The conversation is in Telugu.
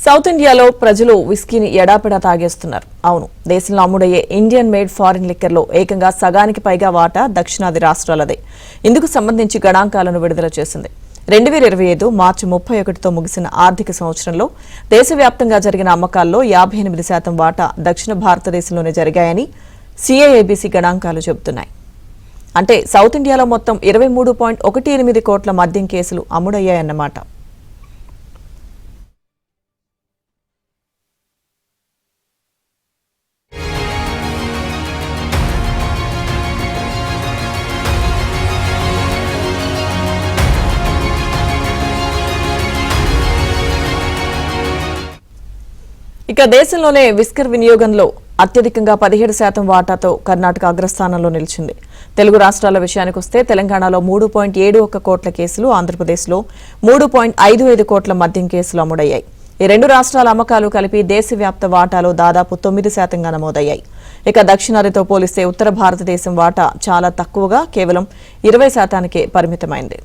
సౌత్ ఇండియాలో ప్రజలు విస్కీని ఎడాపెడా తాగేస్తున్నారు. అవును, దేశంలో అమ్ముడయ్యే ఇండియన్ మేడ్ ఫారిన్ లిక్కర్లో ఏకంగా సగానికి పైగా వాటా దక్షిణాది రాష్ట్రాలదే. ఇందుకు సంబంధించి గణాంకాలను విడుదల చేసింది. 2025 మార్చి 31తో ముగిసిన ఆర్థిక సంవత్సరంలో దేశవ్యాప్తంగా జరిగిన అమ్మకాల్లో 58% వాటా దక్షిణ భారతదేశంలోనే జరిగాయని సిఐఏబీసీ గణాంకాలు చెబుతున్నాయి. అంటే సౌత్ ఇండియాలో మొత్తం 23.18 కోట్ల మద్యం కేసులు అమ్ముడయ్యాయన్నమాట. ఇక దేశంలోనే విస్కర్ వినియోగంలో అత్యధికంగా 17% వాటాతో కర్ణాటక అగ్రస్థానంలో నిలిచింది. తెలుగు రాష్ట్రాల విషయానికి వస్తే తెలంగాణలో 3.71 కోట్ల కేసులు, ఆంధ్రప్రదేశ్లో 3.55 కోట్ల మద్యం కేసులు అమ్ముడయ్యాయి. ఈ రెండు రాష్ట్రాల అమ్మకాలు కలిపి దేశవ్యాప్త వాటాలో దాదాపు 9% నమోదయ్యాయి. ఇక దక్షిణాదితో పోలిస్తే ఉత్తర భారతదేశం వాటా చాలా తక్కువగా కేవలం 20%కే పరిమితమైంది.